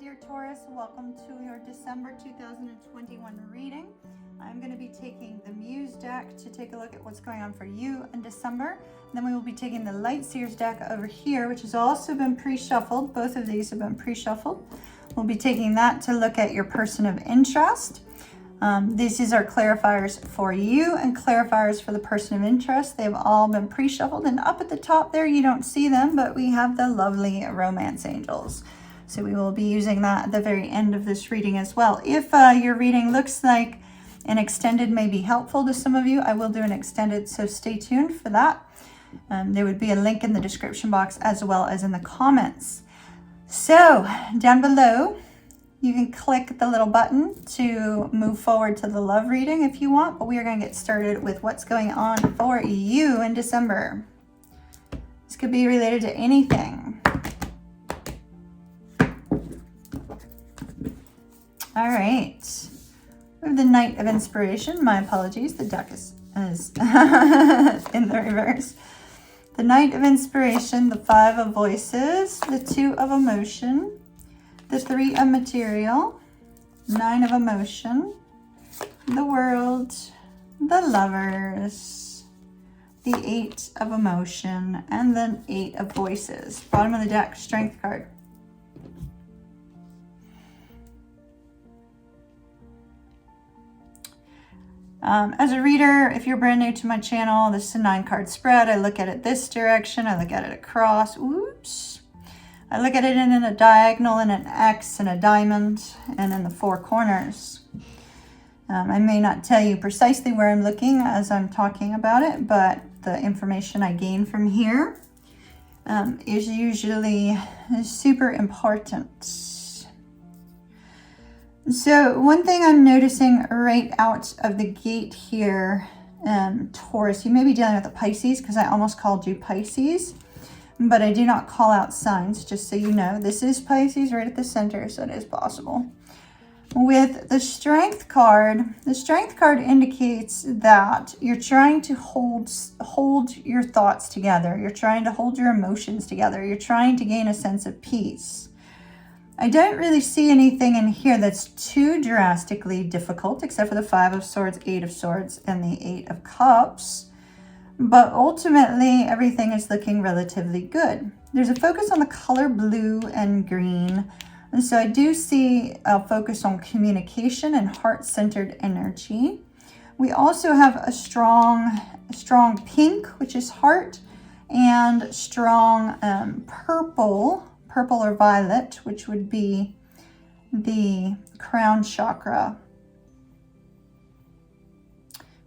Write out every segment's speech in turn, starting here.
dear Taurus. Welcome to your December 2021 reading. I'm going to be taking the Muse deck to take a look at what's going on for you in December. Then we will be taking the Light Seers deck over here, which has also been pre-shuffled. Both of these have been pre-shuffled. We'll be taking that to look at your person of interest. These are clarifiers for you and clarifiers for the person of interest. They've all been pre-shuffled, and up at the top there you don't see them, but we have the lovely romance angels. So we will be using that at the very end of this reading as well. If your reading looks like an extended may be helpful to some of you, I will do an extended, so stay tuned for that. There would be a link in the description box as well as in the comments. So down below, you can click the little button to move forward to the love reading if you want, but we are going to get started with what's going on for you in December. This could be related to anything. All right. We have the Knight of Inspiration. My apologies. The deck is in the reverse. The Knight of Inspiration, the Five of Voices, the Two of Emotion, the Three of Material, Nine of Emotion, the World, the Lovers, the Eight of Emotion, and then Eight of Voices. Bottom of the deck, Strength card. As a reader, if you're brand new to my channel, this is a 9-card spread. I look at it this direction, I look at it across, oops. I look at it in a diagonal, in an X, and a diamond, and in the 4 corners. I may not tell you precisely where I'm looking as I'm talking about it, but the information I gain from here is usually super important. So one thing I'm noticing right out of the gate here, Taurus, you may be dealing with a Pisces, because I almost called you Pisces, but I do not call out signs, just so you know. This is Pisces right at the center, so it is possible. With the Strength card indicates that you're trying to hold your thoughts together. You're trying to hold your emotions together. You're trying to gain a sense of peace. I don't really see anything in here that's too drastically difficult, except for the Five of Swords, Eight of Swords, and the Eight of Cups. But ultimately, everything is looking relatively good. There's a focus on the color blue and green. And so I do see a focus on communication and heart-centered energy. We also have a strong pink, which is heart, and strong purple or violet, which would be the crown chakra.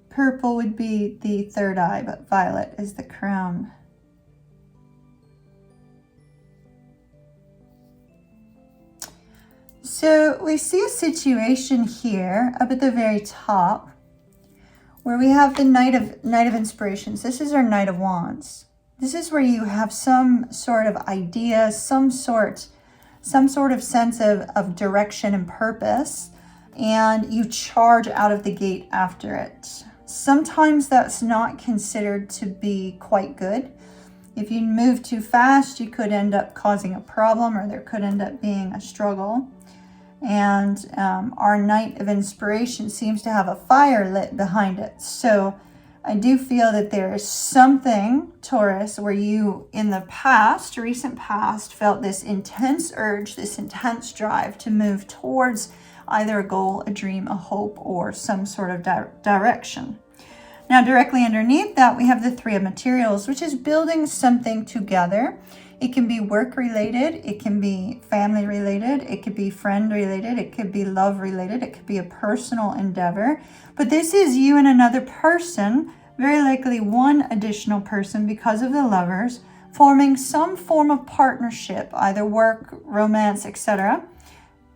Purple would be the third eye, but violet is the crown. So we see a situation here up at the very top where we have the Knight of Inspirations. This is our Knight of Wands. This is where you have some sort of idea, some sort of sense of direction and purpose, and you charge out of the gate after it. Sometimes that's not considered to be quite good. If you move too fast, you could end up causing a problem, or there could end up being a struggle. And our Knight of Inspiration seems to have a fire lit behind it. So I do feel that there is something, Taurus, where you in the past, recent past, felt this intense urge, this intense drive to move towards either a goal, a dream, a hope, or some sort of direction. Now, directly underneath that, we have the Three of Materials, which is building something together. It can be work related, it can be family related, it could be friend related, it could be love related, it could be a personal endeavor. But this is you and another person, very likely one additional person because of the Lovers, forming some form of partnership, either work, romance, etc.,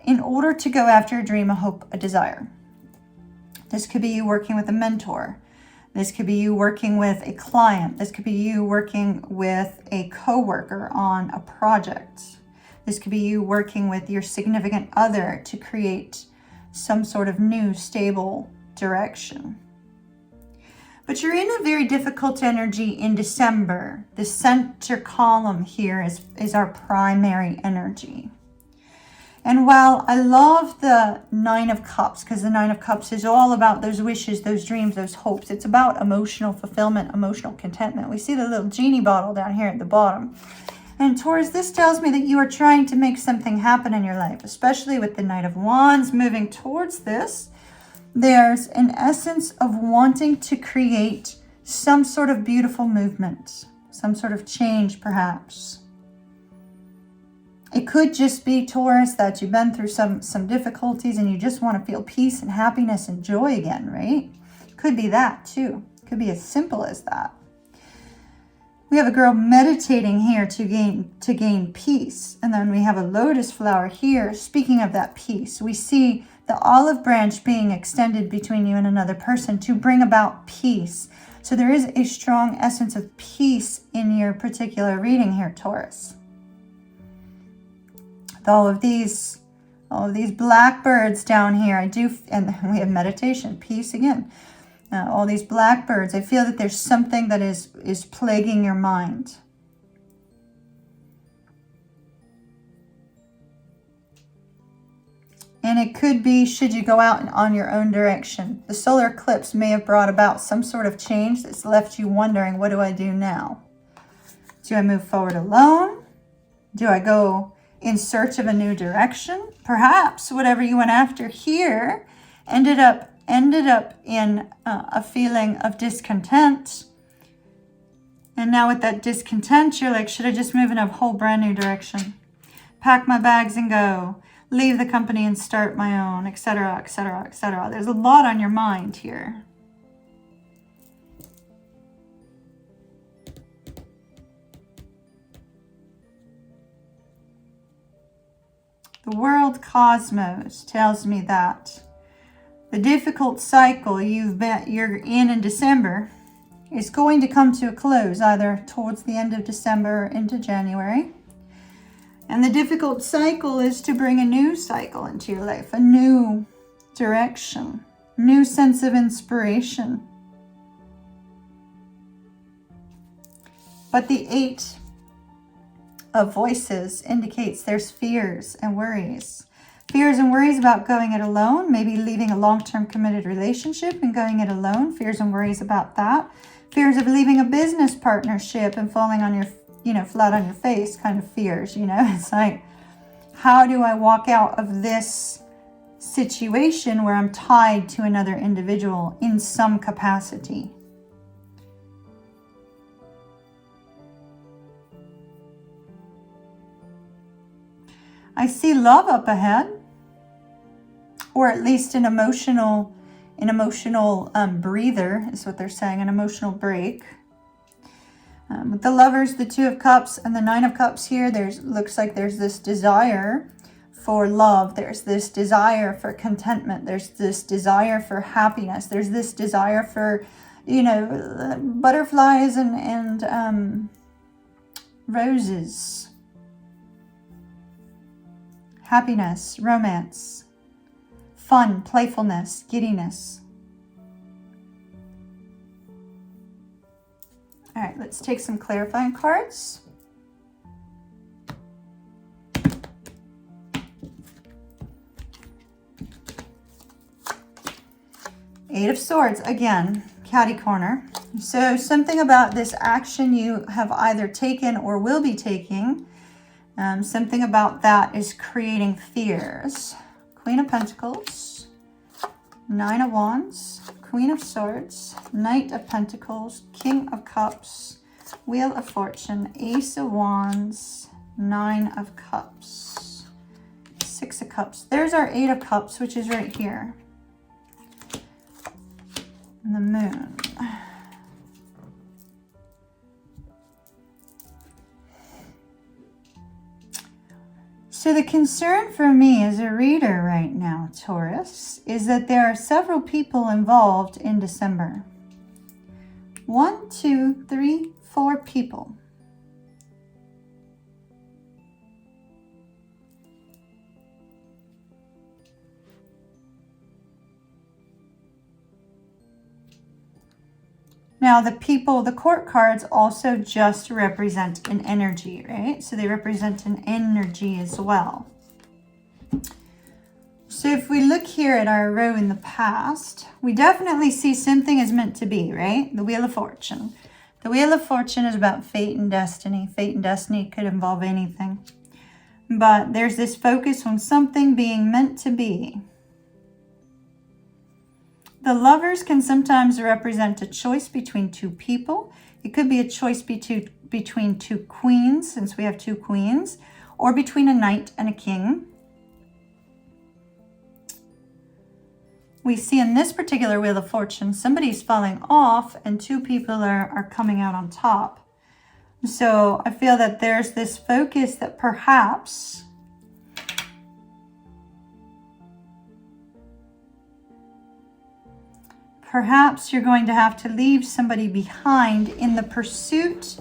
in order to go after a dream, a hope, a desire. This could be you working with a mentor. This could be you working with a client. This could be you working with a coworker on a project. This could be you working with your significant other to create some sort of new, stable direction. But you're in a very difficult energy in December. The center column here is our primary energy. And while I love the Nine of Cups, because the Nine of Cups is all about those wishes, those dreams, those hopes. It's about emotional fulfillment, emotional contentment. We see the little genie bottle down here at the bottom. And Taurus, this tells me that you are trying to make something happen in your life, especially with the Knight of Wands moving towards this. There's an essence of wanting to create some sort of beautiful movement, some sort of change perhaps. It could just be, Taurus, that you've been through some difficulties and you just want to feel peace and happiness and joy again, right? Could be that too. Could be as simple as that. We have a girl meditating here to gain peace. And then we have a lotus flower here. Speaking of that peace, we see the olive branch being extended between you and another person to bring about peace. So there is a strong essence of peace in your particular reading here, Taurus. With all of these blackbirds down here, and we have meditation, peace again. All these blackbirds, I feel that there's something that is plaguing your mind. And it could be, should you go out on your own direction. The solar eclipse may have brought about some sort of change that's left you wondering, what do I do now? Do I move forward alone? Do I go in search of a new direction? Perhaps whatever you went after here ended up in a feeling of discontent. And now with that discontent, you're like, should I just move in a whole brand new direction? Pack my bags and go. Leave the company and start my own, etc., etc., etc. There's a lot on your mind here. The world cosmos tells me that the difficult cycle you're in December is going to come to a close, either towards the end of December or into January. And the difficult cycle is to bring a new cycle into your life, a new direction, new sense of inspiration. But the Eight of Voices indicates there's fears and worries. Fears and worries about going it alone, maybe leaving a long-term committed relationship and going it alone. Fears and worries about that. Fears of leaving a business partnership and falling on your, flat on your face kind of fears, It's like, how do I walk out of this situation where I'm tied to another individual in some capacity? I see love up ahead, or at least an emotional breather is what they're saying, an emotional break. With the Lovers, the Two of Cups, and the Nine of Cups here, looks like there's this desire for love. There's this desire for contentment. There's this desire for happiness. There's this desire for, butterflies and roses. Happiness, romance, fun, playfulness, giddiness. All right, let's take some clarifying cards. Eight of Swords, again, catty corner. So something about this action you have either taken or will be taking, something about that is creating fears. Queen of Pentacles, Nine of Wands, Queen of Swords, Knight of Pentacles, King of Cups, Wheel of Fortune, Ace of Wands, Nine of Cups, Six of Cups. There's our Eight of Cups, which is right here. And the Moon. So the concern for me as a reader right now, Taurus, is that there are several people involved in December. 1, 2, 3, 4 people. Now the court cards also just represent an energy, right? So they represent an energy as well. So if we look here at our row in the past, we definitely see something is meant to be, right? The Wheel of Fortune. The Wheel of Fortune is about fate and destiny. Fate and destiny could involve anything. But there's this focus on something being meant to be. The Lovers can sometimes represent a choice between two people. It could be a choice between two queens, since we have two queens, or between a knight and a king. We see in this particular Wheel of Fortune, somebody's falling off and two people are coming out on top. So I feel that there's this focus that perhaps you're going to have to leave somebody behind in the pursuit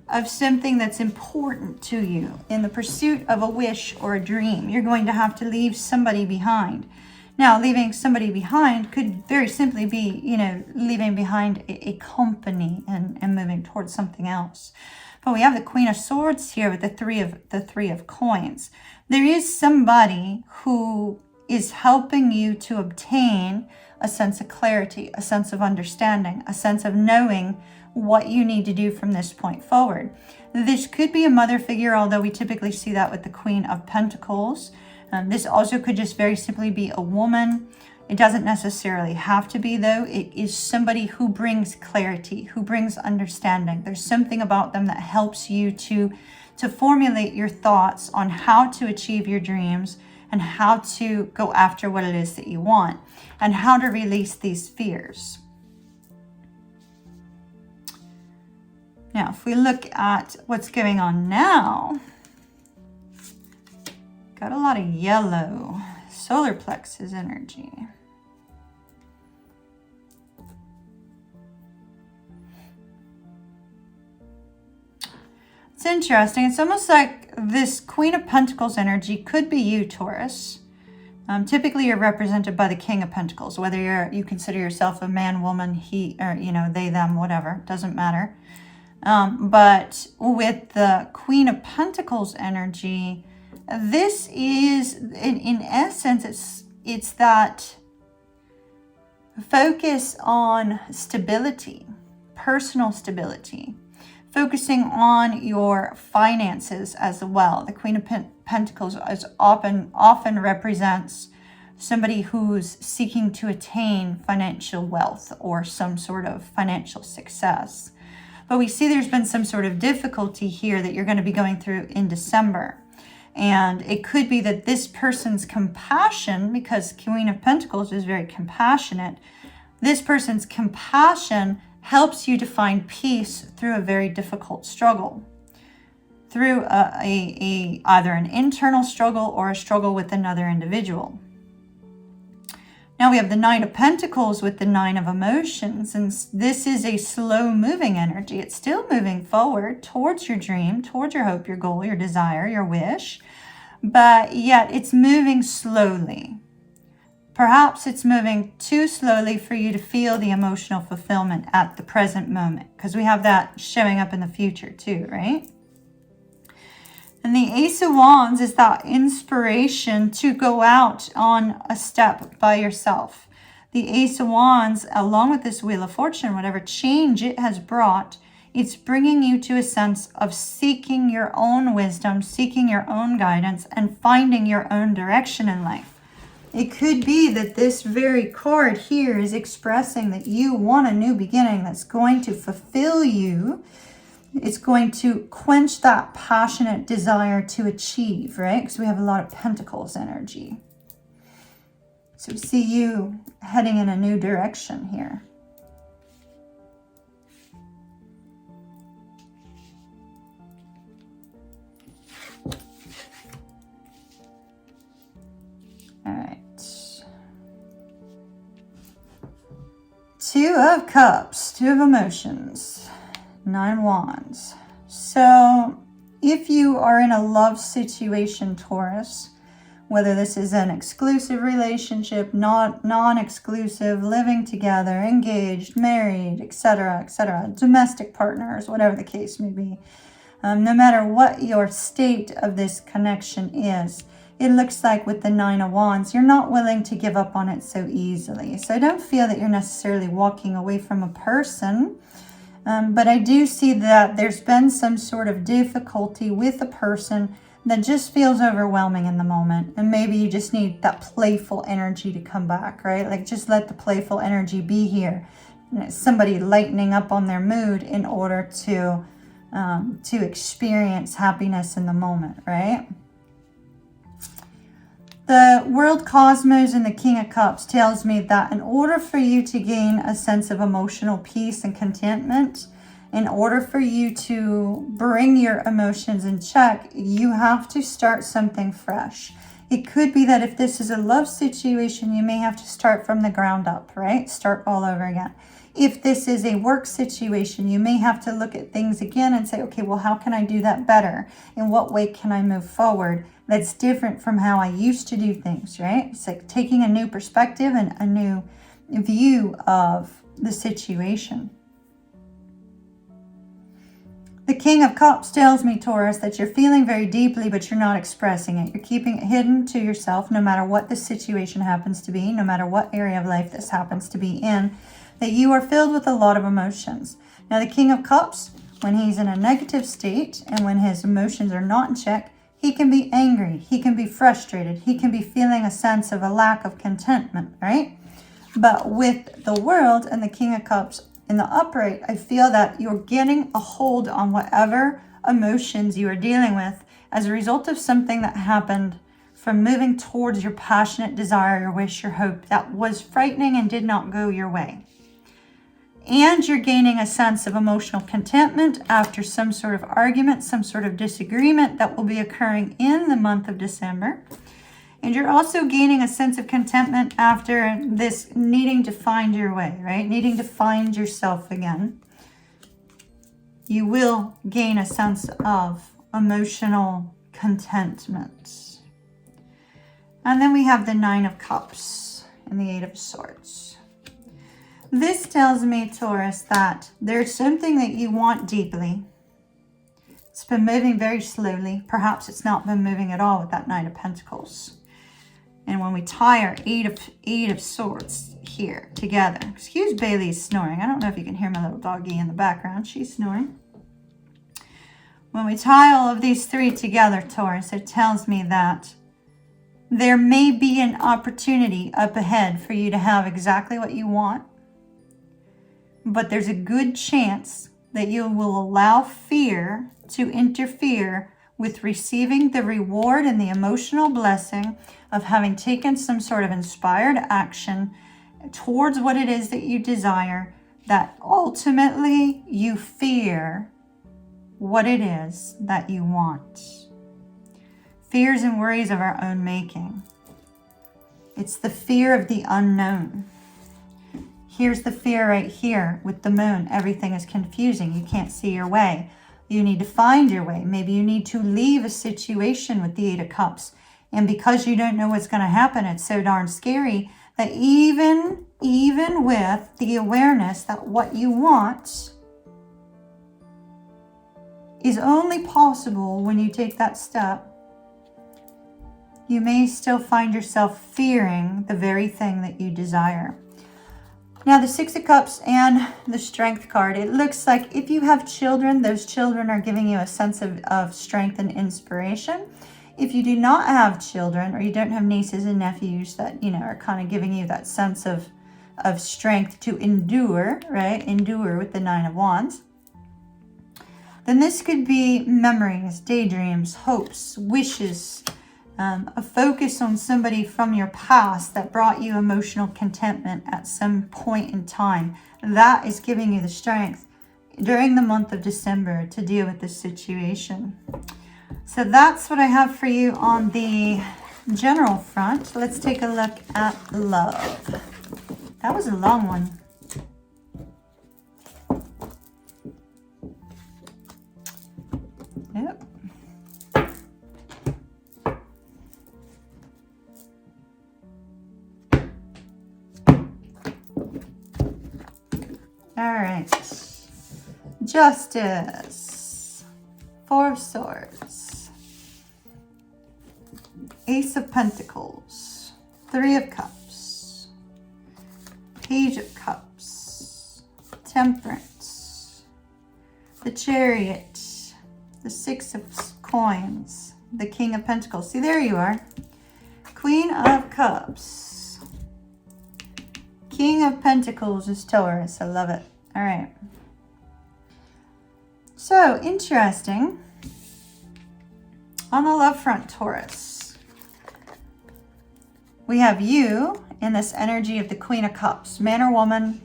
of something that's important to you, in the pursuit of a wish or a dream. You're going to have to leave somebody behind. Now, leaving somebody behind could very simply be, you know, leaving behind a company and moving towards something else. But we have the Queen of Swords here with the three of coins. There is somebody who is helping you to obtain a sense of clarity, a sense of understanding, a sense of knowing what you need to do from this point forward. This could be a mother figure, although we typically see that with the Queen of Pentacles. This also could just very simply be a woman. It doesn't necessarily have to be, though. It is somebody who brings clarity, who brings understanding. There's something about them that helps you to formulate your thoughts on how to achieve your dreams and how to go after what it is that you want and how to release these fears. Now, if we look at what's going on now, got a lot of yellow, solar plexus energy. It's interesting. It's almost like this Queen of Pentacles energy could be you, Taurus. Typically, you're represented by the King of Pentacles, whether you consider yourself a man, woman, he, or, you know, they, them, whatever. Doesn't matter. But with the Queen of Pentacles energy, this is, in essence, it's that focus on stability, personal stability, focusing on your finances as well. The Queen of Pentacles is often represents somebody who's seeking to attain financial wealth or some sort of financial success. But we see there's been some sort of difficulty here that you're going to be going through in December. And it could be that this person's compassion, because Queen of Pentacles is very compassionate, this person's compassion helps you to find peace through a very difficult struggle, through either an internal struggle or a struggle with another individual. Now we have the Knight of Pentacles with the Nine of Emotions, and this is a slow moving energy. It's still moving forward towards your dream, towards your hope, your goal, your desire, your wish, but yet it's moving slowly. Perhaps it's moving too slowly for you to feel the emotional fulfillment at the present moment, because we have that showing up in the future too, right? And the Ace of Wands is that inspiration to go out on a step by yourself. The Ace of Wands, along with this Wheel of Fortune, whatever change it has brought, it's bringing you to a sense of seeking your own wisdom, seeking your own guidance, and finding your own direction in life. It could be that this very card here is expressing that you want a new beginning that's going to fulfill you. It's going to quench that passionate desire to achieve, right? Because we have a lot of Pentacles energy. So we see you heading in a new direction here. All right. Two of Cups, Two of Emotions, Nine Wands. So if you are in a love situation, Taurus, whether this is an exclusive relationship, non-exclusive, living together, engaged, married, etc., domestic partners, whatever the case may be, no matter what your state of this connection is, it looks like with the Nine of Wands, you're not willing to give up on it so easily. So I don't feel that you're necessarily walking away from a person. But I do see that there's been some sort of difficulty with a person that just feels overwhelming in the moment. And maybe you just need that playful energy to come back, right? Like just let the playful energy be here. Somebody lightening up on their mood in order to experience happiness in the moment, right? The World Cosmos and the King of Cups tells me that in order for you to gain a sense of emotional peace and contentment, in order for you to bring your emotions in check, you have to start something fresh. It could be that if this is a love situation, you may have to start from the ground up, right? Start all over again. If this is a work situation, you may have to look at things again and say, okay, well, how can I do that better? In what way can I move forward that's different from how I used to do things, right? It's like taking a new perspective and a new view of the situation. The King of Cups tells me, Taurus, that you're feeling very deeply, but you're not expressing it. You're keeping it hidden to yourself, no matter what the situation happens to be, no matter what area of life this happens to be in, that you are filled with a lot of emotions. Now, the King of Cups, when he's in a negative state and when his emotions are not in check, he can be angry, he can be frustrated, he can be feeling a sense of a lack of contentment, right? But with the World and the King of Cups in the upright, I feel that you're getting a hold on whatever emotions you are dealing with as a result of something that happened from moving towards your passionate desire, your wish, your hope that was frightening and did not go your way. And you're gaining a sense of emotional contentment after some sort of argument, some sort of disagreement that will be occurring in the month of December. And you're also gaining a sense of contentment after this needing to find your way, right? Needing to find yourself again. You will gain a sense of emotional contentment. And then we have the Nine of Cups and the Eight of Swords. This tells me, Taurus, that there's something that you want deeply. It's been moving very slowly. Perhaps it's not been moving at all with that Nine of Pentacles. And when we tie our Eight of Swords here together, excuse Bailey's snoring. I don't know if you can hear my little doggy in the background. She's snoring. When we tie all of these three together, Taurus, it tells me that there may be an opportunity up ahead for you to have exactly what you want. But there's a good chance that you will allow fear to interfere with receiving the reward and the emotional blessing of having taken some sort of inspired action towards what it is that you desire, that ultimately you fear what it is that you want. Fears and worries of our own making. It's the fear of the unknown. Here's the fear right here with the moon. Everything is confusing. You can't see your way. You need to find your way. Maybe you need to leave a situation with the Eight of Cups. And because you don't know what's going to happen, it's so darn scary that even with the awareness that what you want is only possible when you take that step, you may still find yourself fearing the very thing that you desire. Now, the Six of Cups and the Strength card, it looks like if you have children, those children are giving you a sense of strength and inspiration. If you do not have children, or you don't have nieces and nephews that, you know, are kind of giving you that sense of strength to endure, right? Endure with the Nine of Wands. Then this could be memories, daydreams, hopes, wishes, a focus on somebody from your past that brought you emotional contentment at some point in time. That is giving you the strength during the month of December to deal with this situation. So that's what I have for you on the general front. Let's take a look at love. That was a long one. Yep. All right, Justice, Four of Swords, Ace of Pentacles, Three of Cups, Page of Cups, Temperance, the Chariot, the Six of Coins, the King of Pentacles. See, there you are. Queen of Cups. King of Pentacles is Taurus. I love it. All right. So, interesting. On the love front, Taurus, we have you in this energy of the Queen of Cups. Man or woman,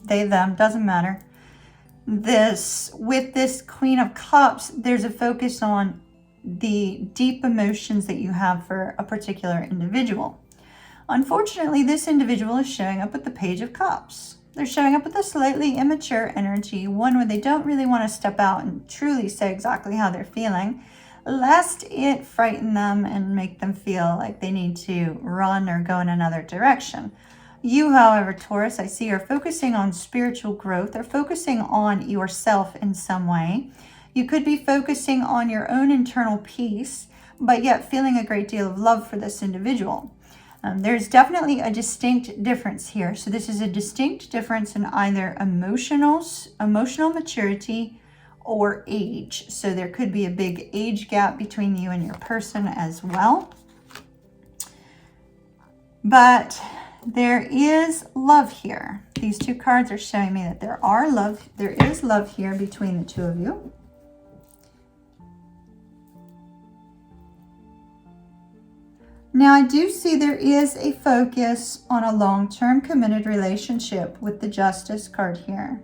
they, them, doesn't matter. With this Queen of Cups, there's a focus on the deep emotions that you have for a particular individual. Unfortunately, this individual is showing up with the Page of Cups. They're showing up with a slightly immature energy, one where they don't really want to step out and truly say exactly how they're feeling, lest it frighten them and make them feel like they need to run or go in another direction. You, however, Taurus, I see, are focusing on spiritual growth or focusing on yourself in some way. You could be focusing on your own internal peace, but yet feeling a great deal of love for this individual. There's definitely a distinct difference here. So this is a distinct difference in either emotional maturity or age. So there could be a big age gap between you and your person as well. But there is love here. These two cards are showing me that there is love here between the two of you. Now, I do see there is a focus on a long-term committed relationship with the Justice card here.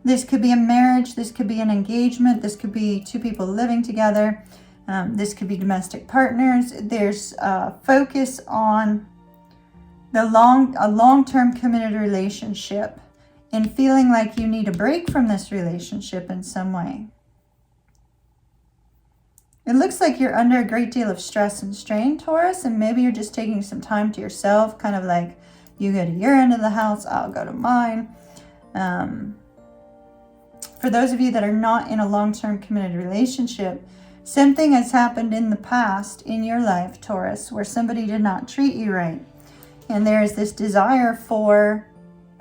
This could be a marriage, this could be an engagement, this could be two people living together, this could be domestic partners. There's a focus on a long-term committed relationship and feeling like you need a break from this relationship in some way. It looks like you're under a great deal of stress and strain, Taurus, and maybe you're just taking some time to yourself, kind of like you go to your end of the house, I'll go to mine. For those of you that are not in a long-term committed relationship, something has happened in the past in your life, Taurus, where somebody did not treat you right. And there is this desire for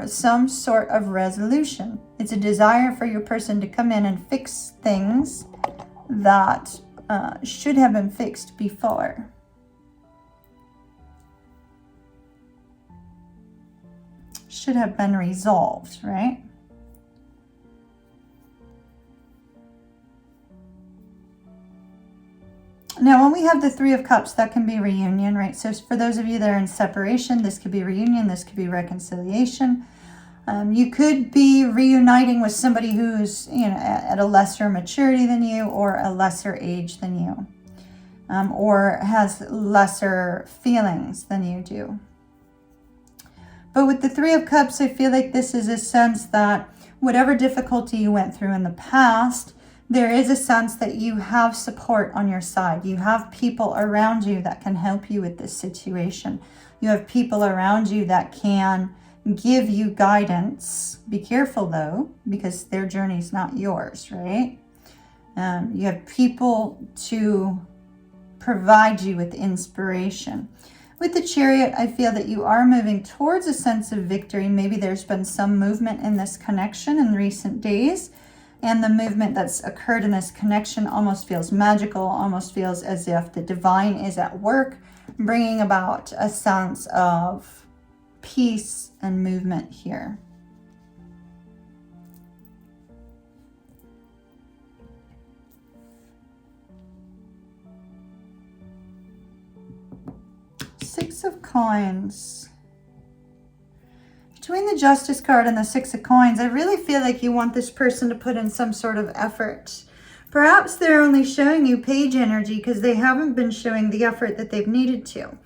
some sort of resolution. It's a desire for your person to come in and fix things that should have been fixed before. Should have been resolved, right? Now, when we have the Three of Cups, that can be reunion, right? So for those of you that are in separation, this could be reunion, this could be reconciliation. You could be reuniting with somebody who's, at a lesser maturity than you or a lesser age than you, or has lesser feelings than you do. But with the Three of Cups, I feel like this is a sense that whatever difficulty you went through in the past, there is a sense that you have support on your side. You have people around you that can help you with this situation. You have people around you that can give you guidance. Be careful though, because their journey is not yours, right? You have people to provide you with inspiration. With the Chariot, I feel that you are moving towards a sense of victory. Maybe there's been some movement in this connection in recent days, and the movement that's occurred in this connection almost feels magical, almost feels as if the divine is at work, bringing about a sense of peace and movement here. Six of Coins. Between the Justice card and the Six of Coins, I really feel like you want this person to put in some sort of effort. Perhaps they're only showing you page energy because they haven't been showing the effort that they've needed to.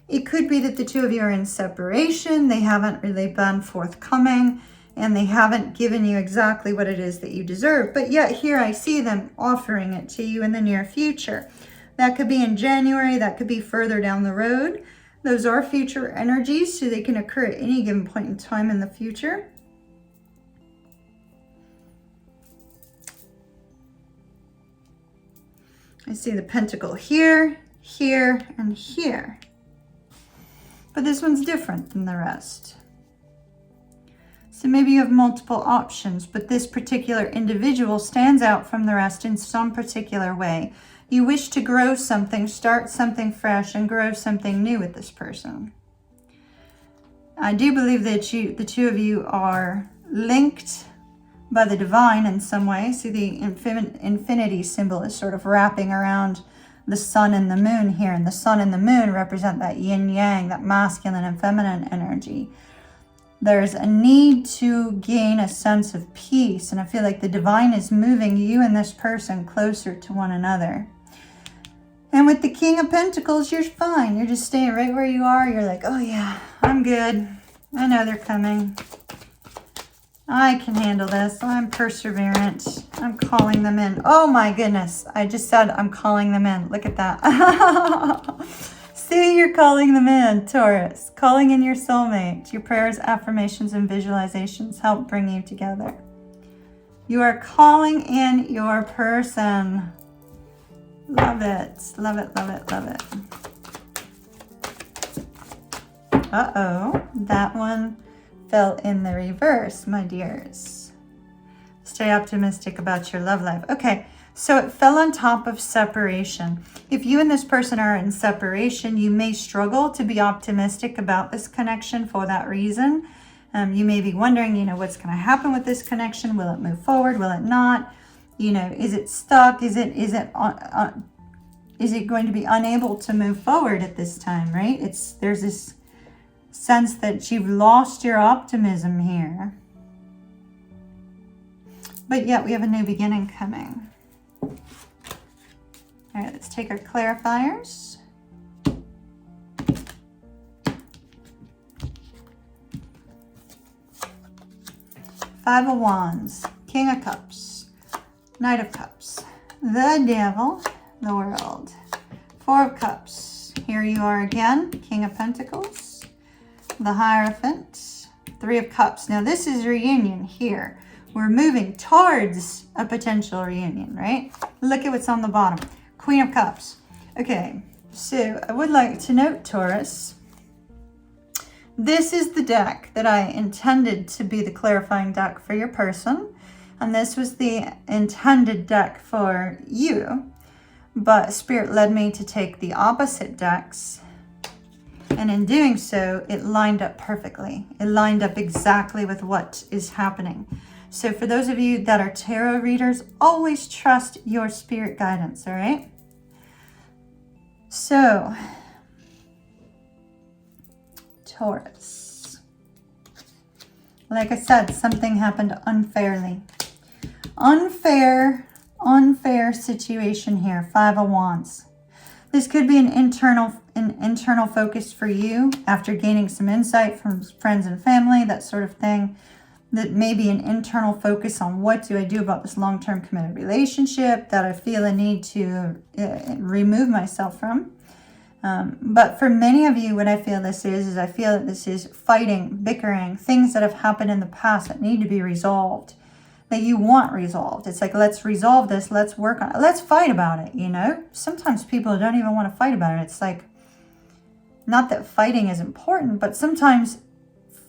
It could be that the two of you are in separation, they haven't really been forthcoming, and they haven't given you exactly what it is that you deserve. But yet here I see them offering it to you in the near future. That could be in January, that could be further down the road. Those are future energies, so they can occur at any given point in time in the future. I see the Pentacle here. here, and here. But this one's different than the rest. So maybe you have multiple options, but this particular individual stands out from the rest in some particular way. You wish to grow something, start something fresh, and grow something new with this person. I do believe that the two of you are linked by the divine in some way. See, the infinity symbol is sort of wrapping around the sun and the moon here, and the sun and the moon represent that yin yang, that masculine and feminine energy. There's a need to gain a sense of peace, and I feel like the divine is moving you and this person closer to one another. And with the King of Pentacles, you're fine. You're just staying right where you are. You're like, oh yeah, I'm good. I know they're coming. I can handle this. I'm perseverant. I'm calling them in. Oh my goodness. I just said I'm calling them in. Look at that. See, you're calling them in, Taurus. Calling in your soulmate. Your prayers, affirmations, and visualizations help bring you together. You are calling in your person. Love it. Love it, love it, love it. Uh-oh. That one fell in the reverse, my dears. Stay optimistic about your love life. Okay, so it fell on top of separation. If you and this person are in separation, you may struggle to be optimistic about this connection for that reason. You may be wondering, you know, what's going to happen with this connection? Will it move forward? Will it not? You know, is it stuck? Is it going to be unable to move forward at this time, right? There's this sense that you've lost your optimism here. But yet we have a new beginning coming. All right, let's take our clarifiers. Five of Wands, King of Cups, Knight of Cups, the Devil, the World, Four of Cups. Here you are again, King of Pentacles, the Hierophant, Three of Cups. Now this is reunion here. We're moving towards a potential reunion, right? Look at what's on the bottom. Queen of Cups. Okay, so I would like to note, Taurus, this is the deck that I intended to be the clarifying deck for your person. And this was the intended deck for you. But Spirit led me to take the opposite decks. And in doing so, it lined up perfectly. It lined up exactly with what is happening. So for those of you that are tarot readers, always trust your spirit guidance, all right? So, Taurus. Like I said, something happened unfairly. Unfair situation here. Five of Wands. This could be an internal focus for you after gaining some insight from friends and family, that sort of thing. That may be an internal focus on what do I do about this long-term committed relationship that I feel a need to remove myself from. But for many of you, what I feel this is I feel that this is fighting, bickering, things that have happened in the past that need to be resolved, that you want resolved. It's like, let's resolve this, let's work on it, let's fight about it, you know? Sometimes people don't even want to fight about it. It's like, not that fighting is important, but sometimes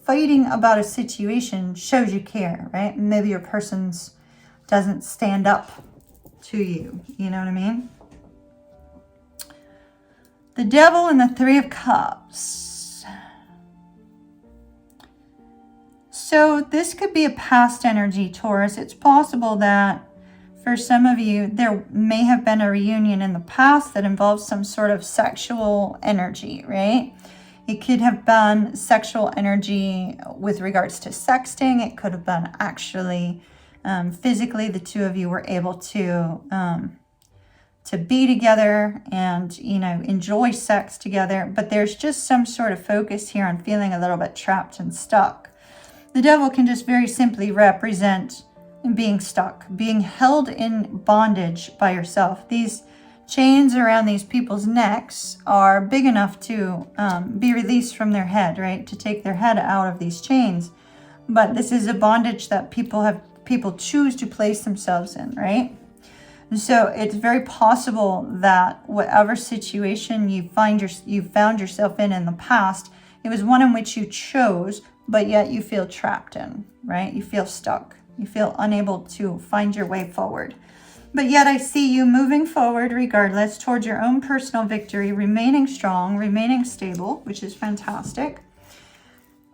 fighting about a situation shows you care, right? Maybe your person doesn't stand up to you, you know what I mean? The Devil and the Three of Cups. So this could be a past energy, Taurus. It's possible that for some of you, there may have been a reunion in the past that involves some sort of sexual energy, right? It could have been sexual energy with regards to sexting. It could have been actually physically the two of you were able to be together and, you know, enjoy sex together. But there's just some sort of focus here on feeling a little bit trapped and stuck. The Devil can just very simply represent being stuck, being held in bondage by yourself. These chains around these people's necks are big enough to be released from their head, right? To take their head out of these chains. But this is a bondage that people choose to place themselves in, right? So it's very possible that whatever situation you found yourself in the past, it was one in which you chose, but yet you feel trapped in, right? You feel stuck. You feel unable to find your way forward. But yet I see you moving forward regardless towards your own personal victory, remaining strong, remaining stable, which is fantastic.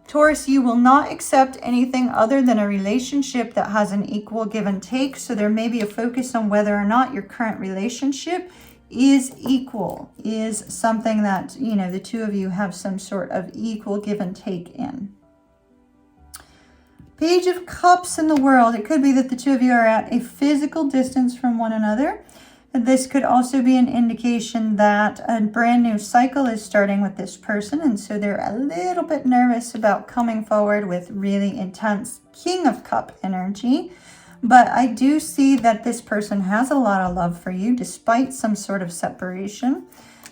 Taurus, you will not accept anything other than a relationship that has an equal give and take. So there may be a focus on whether or not your current relationship is equal, is something that, you know, the two of you have some sort of equal give and take in. Page of Cups in the world. It could be that the two of you are at a physical distance from one another. This could also be an indication that a brand new cycle is starting with this person, and so they're a little bit nervous about coming forward with really intense King of Cup energy. But I do see that this person has a lot of love for you despite some sort of separation.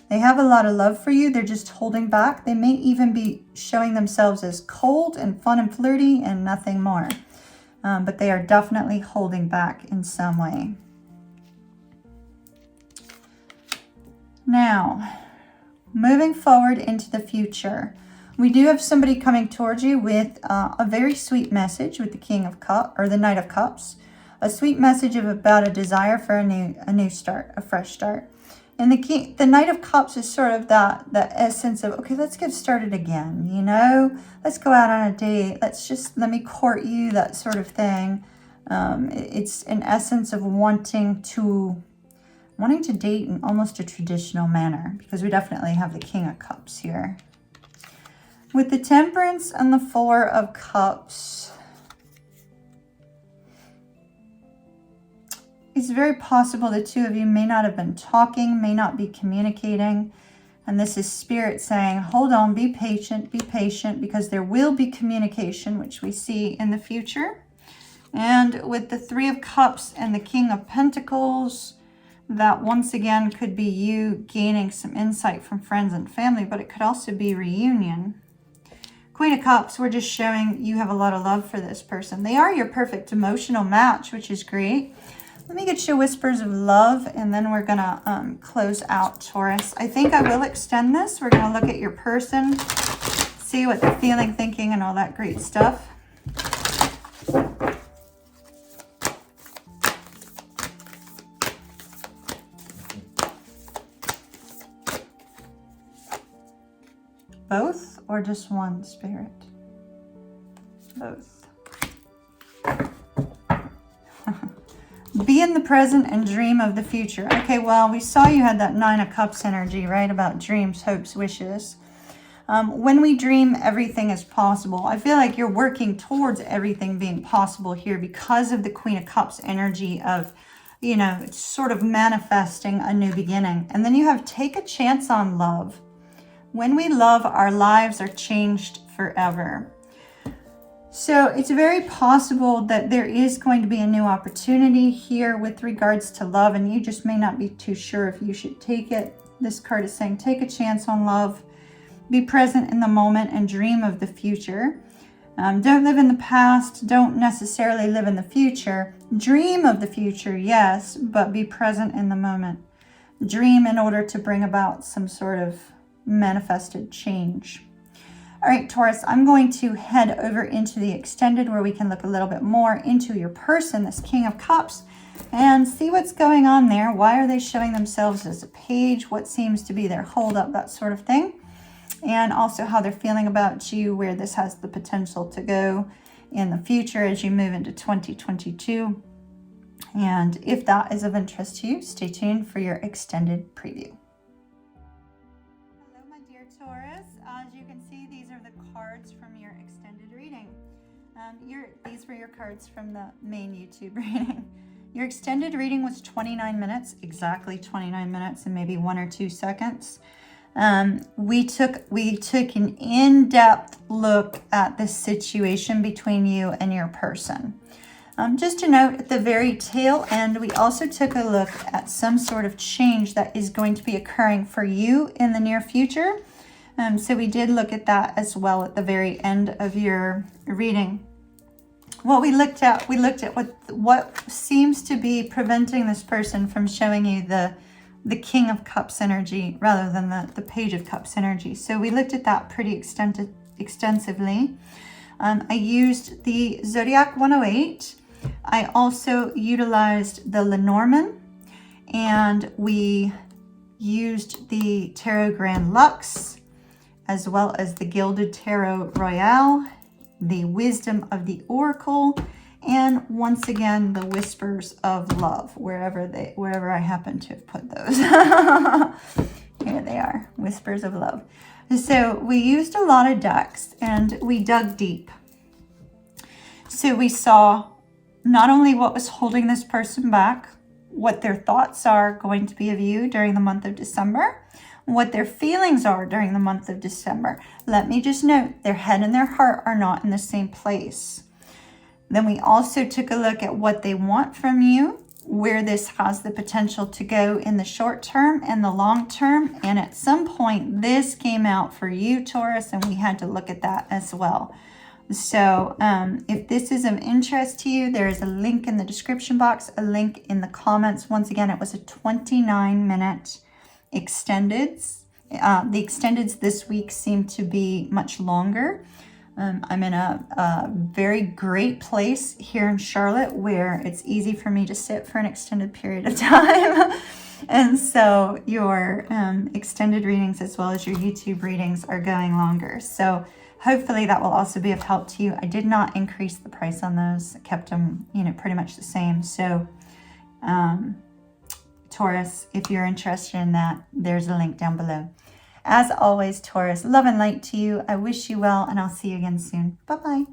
They have a lot of love for you. They're just holding back. They may even be showing themselves as cold and fun and flirty and nothing more. But they are definitely holding back in some way. Now, moving forward into the future, we do have somebody coming towards you with a very sweet message with the King of Cups, or the Knight of Cups. A sweet message about a desire for a new start, a fresh start. And the Knight of Cups is sort of that essence of, okay, let's get started again, you know? Let's go out on a date. Let me court you, that sort of thing. It's an essence of wanting to date in almost a traditional manner, because we definitely have the King of Cups here. With the Temperance and the Four of Cups, it's very possible the two of you may not have been talking, may not be communicating. And this is Spirit saying, hold on, be patient, because there will be communication, which we see in the future. And with the Three of Cups and the King of Pentacles, that once again could be you gaining some insight from friends and family, but it could also be reunion. Queen of Cups, we're just showing you have a lot of love for this person. They are your perfect emotional match, which is great. Let me get you whispers of love, and then we're going to close out, Taurus. I think I will extend this. We're going to look at your person, see what they're feeling, thinking, and all that great stuff. Both or just one, Spirit? Both. Be in the present and dream of the future. Okay, well, we saw you had that Nine of Cups energy, right? About dreams, hopes, wishes. When we dream, everything is possible. I feel like you're working towards everything being possible here because of the Queen of Cups energy of, you know, it's sort of manifesting a new beginning. And then you have take a chance on love. When we love, our lives are changed forever. So it's very possible that there is going to be a new opportunity here with regards to love, and you just may not be too sure if you should take it. This card is saying take a chance on love, be present in the moment, and dream of the future. Don't live in the past, don't necessarily live in the future. Dream of the future, yes, but be present in the moment. Dream in order to bring about some sort of manifested change. All right, Taurus, I'm going to head over into the extended where we can look a little bit more into your person, this King of Cups, and see what's going on there. Why are they showing themselves as a page? What seems to be their holdup, that sort of thing. And also how they're feeling about you, where this has the potential to go in the future as you move into 2022. And if that is of interest to you, stay tuned for your extended preview. Taurus, as you can see, these are the cards from your extended reading. These were your cards from the main YouTube reading. Your extended reading was 29 minutes, exactly 29 minutes and maybe 1 or 2 seconds. We took an in-depth look at the situation between you and your person. Just to note, at the very tail end, we also took a look at some sort of change that is going to be occurring for you in the near future. So we did look at that as well at the very end of your reading. what we looked at what seems to be preventing this person from showing you the King of Cups energy rather than the Page of Cups energy. So we looked at that pretty extensively. I used the Zodiac 108. I also utilized the Lenormand, and we used the Tarot Grand Luxe, as well as the Gilded Tarot Royale, the Wisdom of the Oracle, and once again the Whispers of Love, wherever I happen to have put those. Here they are, Whispers of Love. So we used a lot of decks and we dug deep. So we saw not only what was holding this person back, what their thoughts are going to be of you during the month of December, what their feelings are during the month of December. Let me just note, their head and their heart are not in the same place. Then we also took a look at what they want from you, where this has the potential to go in the short term and the long term. And at some point, this came out for you, Taurus, and we had to look at that as well. So if this is of interest to you, there is a link in the description box, a link in the comments. Once again, it was a 29-minute extendeds. The extendeds this week seem to be much longer. I'm in a very great place here in Charlotte where it's easy for me to sit for an extended period of time. And so your extended readings as well as your YouTube readings are going longer. So hopefully that will also be of help to you. I did not increase the price on those. I kept them, pretty much the same. So Taurus, if you're interested in that, there's a link down below. As always, Taurus, love and light to you. I wish you well, and I'll see you again soon. Bye-bye.